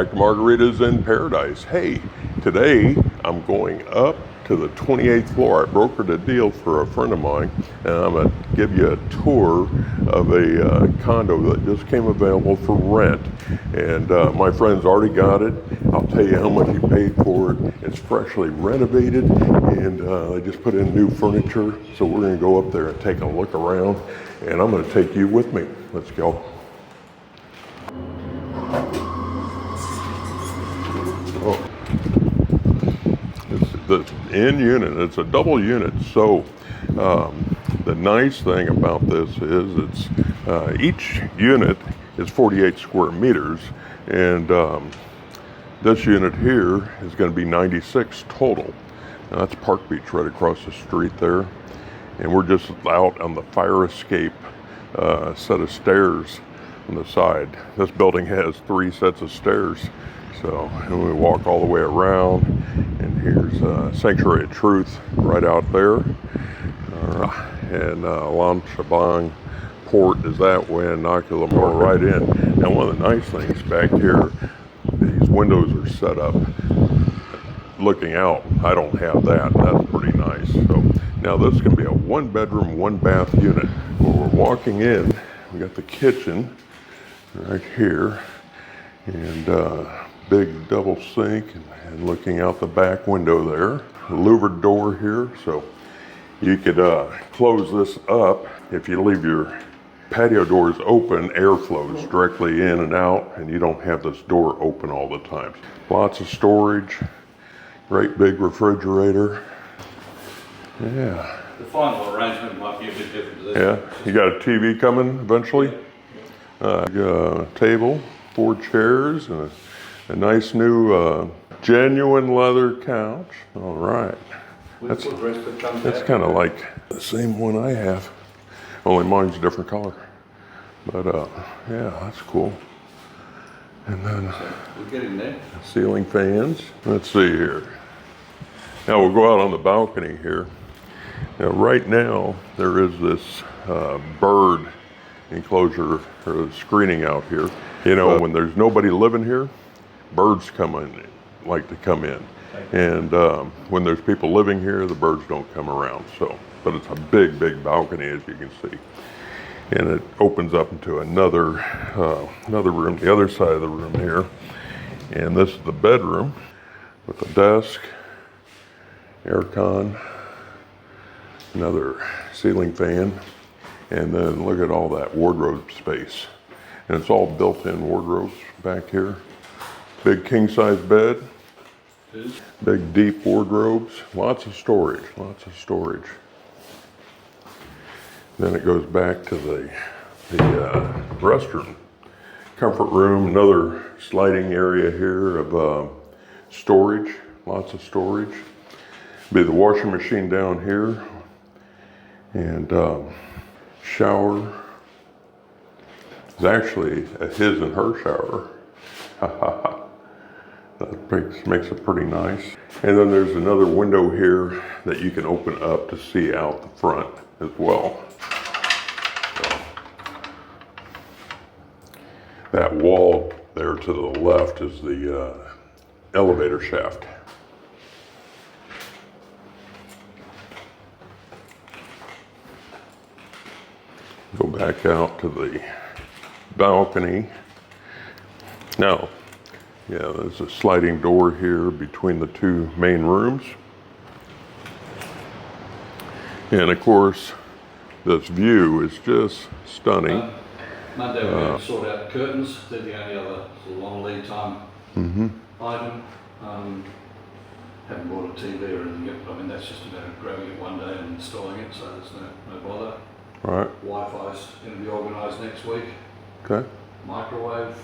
Back to Margaritas in Paradise. Hey, today I'm going up to the 28th floor. I brokered a deal for a friend of mine, and I'm going to give you a tour of a condo that just came available for rent. And my friend's already got it. I'll tell you how much he paid for it. It's freshly renovated, and they just put in new furniture. So we're going to go up there and take a look around, and I'm going to take you with me. Let's go. The in unit, it's a double unit, so the nice thing about this is it's each unit is 48 square meters, and this unit here is going to be 96 total. Now that's Park Beach right across the street there, and we're just out on the fire escape set of stairs on the side. This building has 3 sets of stairs. So, and we walk all the way around, and here's Sanctuary of Truth right out there, and Lam Shabang Port is that way, and Naklua more right in. Now, one of the nice things back here, these windows are set up looking out. I don't have that. That's pretty nice. So, now this can be a 1-bedroom, 1-bath unit. When we're walking in, we got the kitchen right here, and big double sink, and looking out the back window there. A louvered door here, so you could close this up. If you leave your patio doors open, air flows directly in and out, and you don't have this door open all the time. Lots of storage, great big refrigerator. Yeah. The final arrangement might be a bit different to this. Yeah, you got a TV coming eventually? Table, 4 chairs, and a nice new genuine leather couch. All right. That's kind of like the same one I have, only mine's a different color. But yeah, that's cool. And then we're getting there. Ceiling fans. Let's see here. Now we'll go out on the balcony here. Now right now there is this bird enclosure or screening out here. You know, when there's nobody living here, birds like to come in, and when there's people living here, the birds don't come around. So, but it's a big balcony, as you can see, and it opens up into another room, the other side of the room here, and this is the bedroom with a desk, air con, another ceiling fan, and then look at all that wardrobe space, and it's all built-in wardrobes back here. Big king-size bed, big deep wardrobes, lots of storage. Then it goes back to the restroom, comfort room, another sliding area here of storage, lots of storage. Be the washing machine down here, and shower. It's actually a his and her shower. That makes it pretty nice. And then there's another window here that you can open up to see out the front as well. So, that wall there to the left is the elevator shaft. Go back out to the balcony. Now, yeah, there's a sliding door here between the 2 main rooms. And of course, this view is just stunning. Monday we're going to sort out the curtains. They're the only other sort of long lead time item. Haven't bought a TV or anything yet, but I mean that's just about grabbing it one day and installing it, so there's no bother. Right. Wi-Fi's going to be organised next week. Okay. Microwave.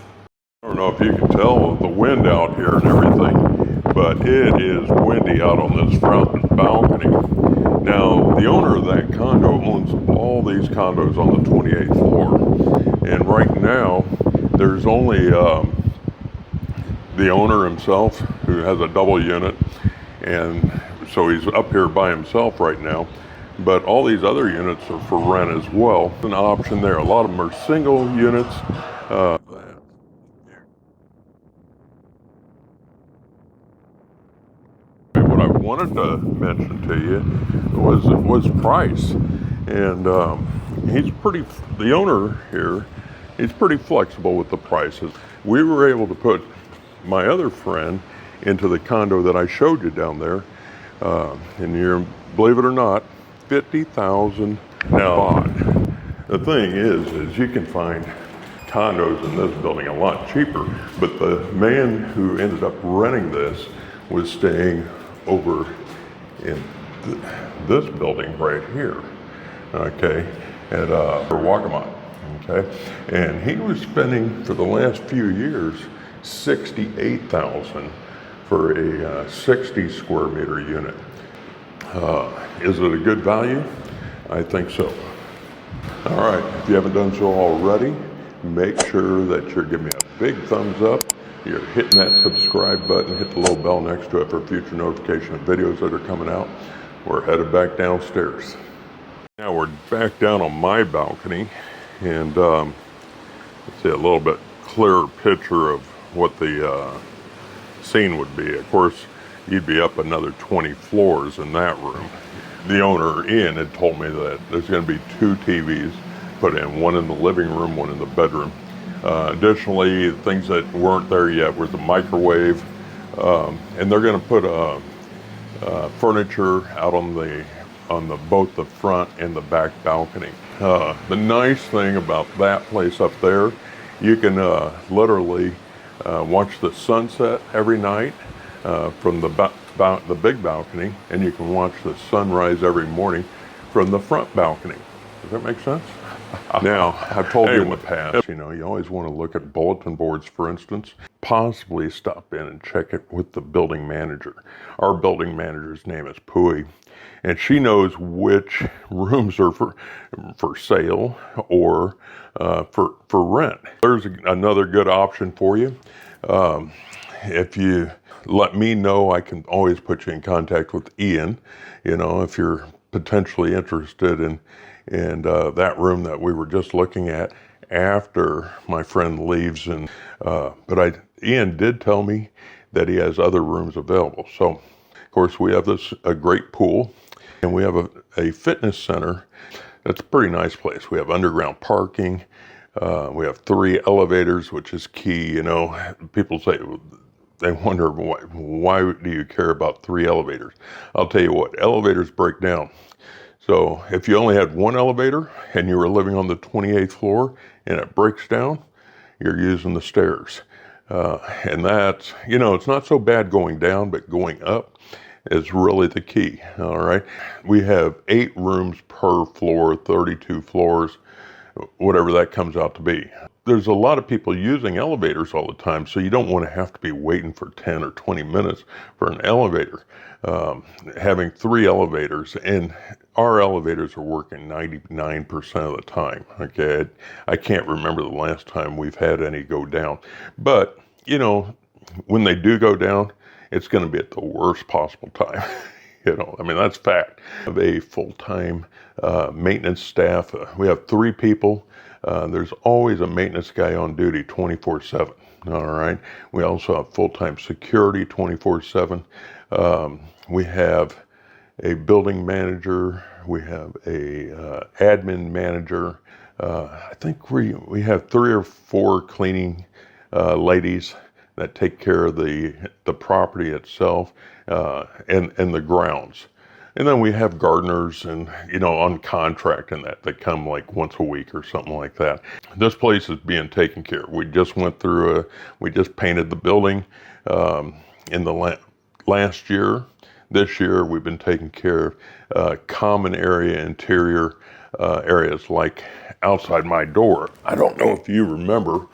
I don't know if you can tell the wind out here and everything, but it is windy out on this front balcony. Now, the owner of that condo owns all these condos on the 28th floor, and right now there's only the owner himself, who has a double unit, and so he's up here by himself right now. But all these other units are for rent as well. An option there. A lot of them are single units. wanted to mention to you was price, and the owner here, he's pretty flexible with the prices. We were able to put my other friend into the condo that I showed you down there, and you're, believe it or not, $50,000 now. The thing is you can find condos in this building a lot cheaper, but the man who ended up renting this was staying over in this building right here, okay, at Wongamat, okay, and he was spending for the last few years $68,000 for a 60 square meter unit. Is it a good value? I think so. All right, if you haven't done so already, make sure that you're giving me a big thumbs up. You're hitting that subscribe button, hit the little bell next to it for future notification of videos that are coming out. We're headed back downstairs. Now we're back down on my balcony, and let's see a little bit clearer picture of what the scene would be. Of course, you'd be up another 20 floors in that room. The owner, Ian, had told me that there's going to be 2 TVs put in, one in the living room, one in the bedroom. Additionally, things that weren't there yet was the microwave, and they're going to put furniture out on both the front and the back balcony. The nice thing about that place up there, you can literally watch the sunset every night from the big balcony, and you can watch the sunrise every morning from the front balcony. Does that make sense? Now, I've told you in the past, you always want to look at bulletin boards, for instance. Possibly stop in and check it with the building manager. Our building manager's name is Pui, and she knows which rooms are for sale or for rent. There's another good option for you. If you let me know, I can always put you in contact with Ian, if you're potentially interested in that room that we were just looking at after my friend leaves. But Ian did tell me that he has other rooms available. So, of course, we have a great pool, and we have a fitness center. That's a pretty nice place. We have underground parking. We have 3 elevators, which is key. People say, they wonder, why do you care about 3 elevators? I'll tell you what, elevators break down. So if you only had 1 elevator and you were living on the 28th floor and it breaks down, you're using the stairs. And that's, it's not so bad going down, but going up is really the key, all right? We have 8 rooms per floor, 32 floors, whatever that comes out to be. There's a lot of people using elevators all the time, so you don't want to have to be waiting for 10 or 20 minutes for an elevator. Having 3 elevators, and our elevators are working 99% of the time, okay? I can't remember the last time we've had any go down. But, when they do go down, it's going to be at the worst possible time. That's fact. We have a full-time maintenance staff. We have 3 people. There's always a maintenance guy on duty 24/7. All right. We also have full-time security 24/7. We have a building manager. We have a admin manager. I think we have 3 or 4 cleaning ladies that take care of the property itself and the grounds. And then we have gardeners and, on contract and that come like once a week or something like that. This place is being taken care of. We just went through we just painted the building in the last year. This year we've been taking care of common area, interior areas like outside my door. I don't know if you remember,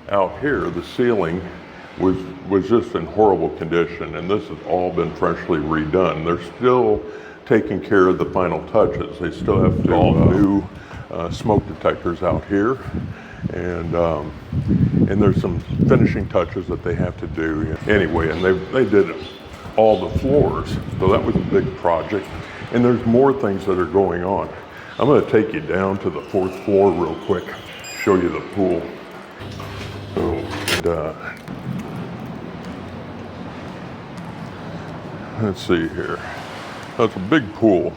out here the ceiling was just in horrible condition, and this has all been freshly redone. They're still taking care of the final touches. They still have to install new smoke detectors out here, and there's some finishing touches that they have to do anyway. And they did all the floors, so that was a big project. And there's more things that are going on. I'm going to take you down to the 4th floor real quick, show you the pool. So, let's see here. That's a big pool.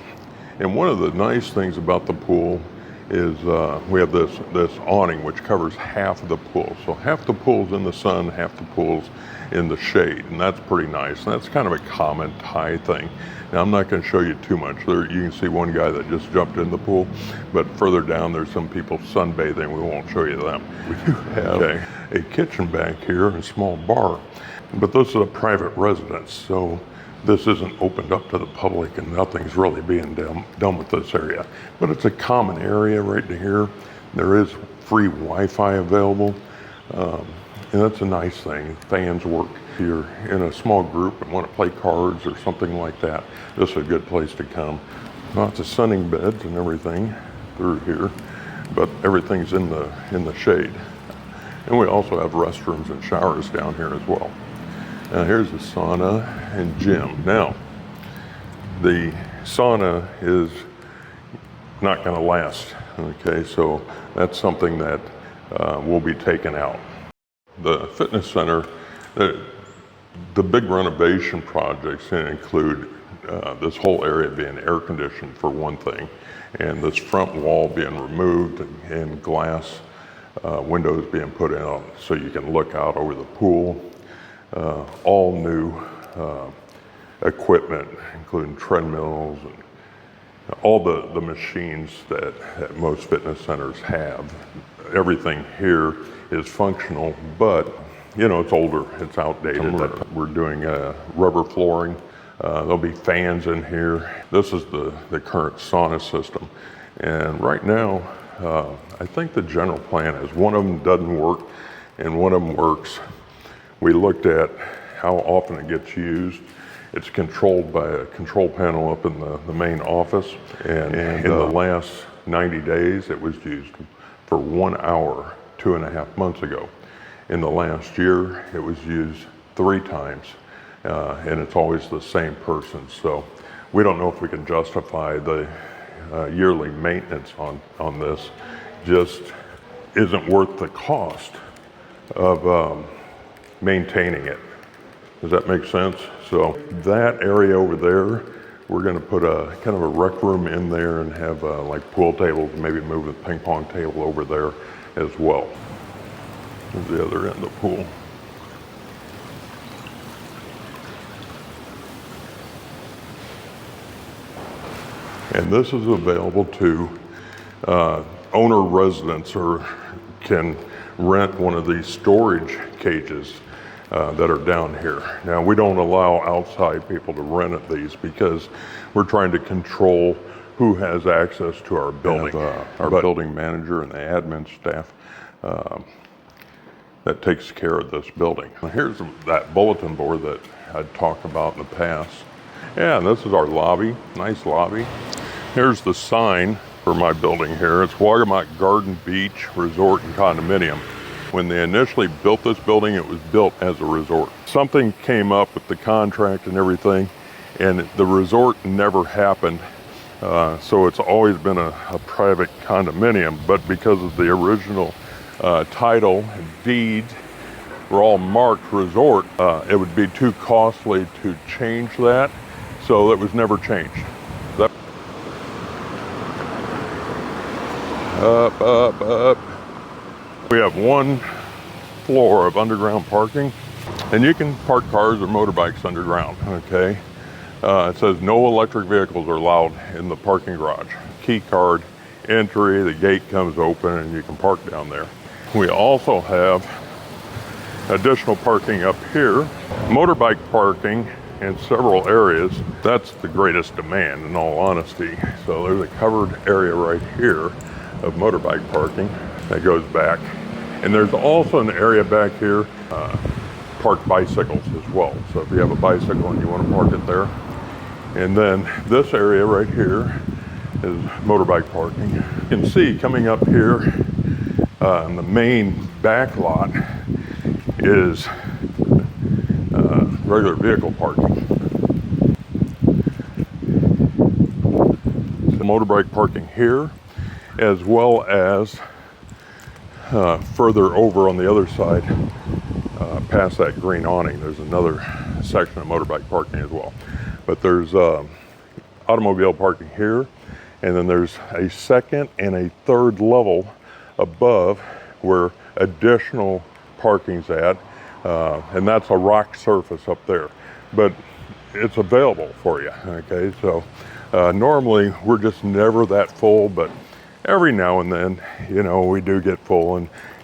And one of the nice things about the pool is we have this awning which covers half of the pool. So half the pool's in the sun, half the pool's in the shade, and that's pretty nice. And that's kind of a common Thai thing. Now I'm not going to show you too much. There, you can see one guy that just jumped in the pool, but further down there's some people sunbathing. We won't show you them. We do have a kitchen back here and a small bar, but this is a private residence, so this isn't opened up to the public and nothing's really being done with this area. But it's a common area right here. There is free Wi-Fi available. And that's a nice thing. Fans work. If you're in a small group and want to play cards or something like that, this is a good place to come. Lots of sunning beds and everything through here, but everything's in the shade. And we also have restrooms and showers down here as well. Now here's the sauna and gym. Now, the sauna is not going to last, okay? So that's something that will be taken out. The fitness center, the big renovation projects include this whole area being air conditioned for one thing, and this front wall being removed and glass windows being put in so you can look out over the pool. All new equipment, including treadmills and all the machines that most fitness centers have. Everything here is functional, but you know, it's older, it's outdated. We're doing rubber flooring. There'll be fans in here. This is the current sauna system. And right now, I think the general plan is one of them doesn't work and one of them works. We looked at how often it gets used. It's controlled by a control panel up in the main office. And in the last 90 days, it was used for 1 hour, 2.5 months ago. In the last year, it was used 3 times, and it's always the same person. So we don't know if we can justify the yearly maintenance on this. Just isn't worth the cost of maintaining it. Does that make sense? So that area over there, we're going to put a kind of a rec room in there and have like pool tables, maybe move the ping pong table over there as well. There's the other end of the pool. And this is available to owner residents, or can rent one of these storage cages that are down here. Now, we don't allow outside people to rent these because we're trying to control who has access to our building. Our building manager and the admin staff that takes care of this building. Here's that bulletin board that I'd talked about in the past. Yeah, and this is our lobby, nice lobby. Here's the sign for my building here. It's Wongamat Beach Resort and Condominium. When they initially built this building, it was built as a resort. Something came up with the contract and everything, and the resort never happened. So it's always been a private condominium, but because of the original title and deeds were all marked resort, it would be too costly to change that, so it was never changed. Up. We have 1 floor of underground parking, and you can park cars or motorbikes underground, okay? It says no electric vehicles are allowed in the parking garage. Key card entry, the gate comes open and you can park down there. We also have additional parking up here, motorbike parking in several areas. That's the greatest demand, in all honesty. So there's a covered area right here of motorbike parking that goes back. And there's also an area back here, park bicycles as well. So if you have a bicycle and you want to park it there. And then this area right here is motorbike parking. You can see coming up here in the main back lot is regular vehicle parking. So motorbike parking here, as well as further over on the other side, past that green awning, there's another section of motorbike parking as well. But there's automobile parking here, and then there's a second and a third level above where additional parking's at, and that's a rock surface up there. But it's available for you, okay? So normally we're just never that full, but every now and then, you know, we do get full,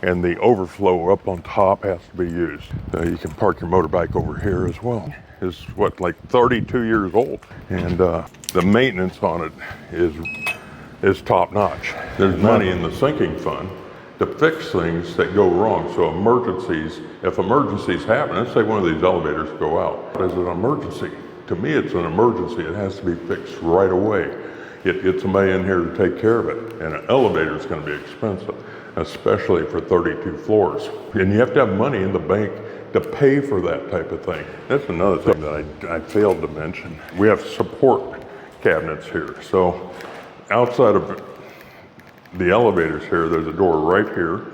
and the overflow up on top has to be used. You can park your motorbike over here as well. It's what, like 32 years old, and the maintenance on it is top notch. There's money in the sinking fund to fix things that go wrong. So emergencies, if emergencies happen, let's say one of these elevators go out. Is it an emergency? To me, it's an emergency. It has to be fixed right away. Get somebody in here to take care of it. And an elevator is going to be expensive, especially for 32 floors. And you have to have money in the bank to pay for that type of thing. That's another thing that I failed to mention. We have support cabinets here. So outside of the elevators here, there's a door right here,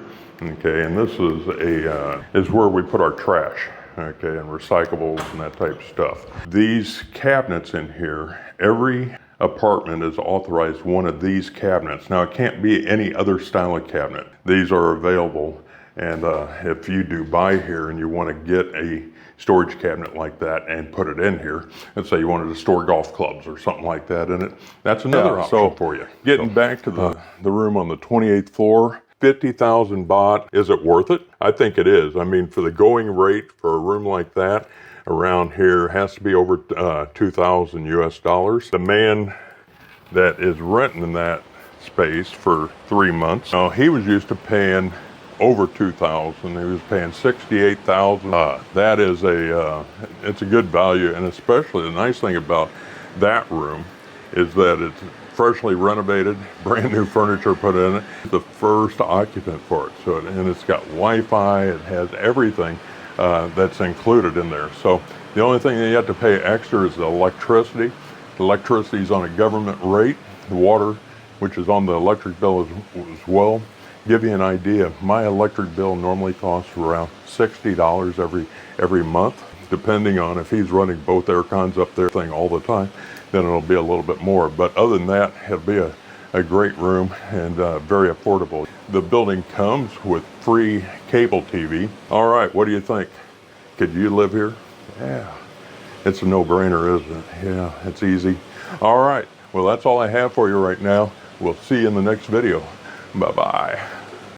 okay, and this is where we put our trash, okay, and recyclables and that type of stuff. These cabinets in here, every apartment is authorized one of these cabinets. Now, it can't be any other style of cabinet. These are available, and if you do buy here and you want to get a storage cabinet like that and put it in here, let's say you wanted to store golf clubs or something like that in it, that's another option for you. Getting back to the room on the 28th floor, 50,000 baht. Is it worth it? I think it is. I mean, for the going rate for a room like that around here has to be over 2,000 US dollars. The man that is renting that space for 3 months, now he was used to paying over 2,000. He was paying 68,000. That is it's a good value, and especially the nice thing about that room is that it's freshly renovated, brand new furniture put in it. The first occupant for it, so and it's got Wi-Fi. It has everything that's included in there. So the only thing that you have to pay extra is the electricity. The electricity is on a government rate. The water, which is on the electric bill as well. Give you an idea, my electric bill normally costs around $60 every month, depending on if he's running both air cons up there thing all the time, then it'll be a little bit more. But other than that, it'll be a great room and very affordable. The building comes with free cable TV. All right, what do you think? Could you live here? Yeah, it's a no-brainer, isn't it? Yeah, it's easy. All right, well, that's all I have for you right now. We'll see you in the next video. Bye-bye.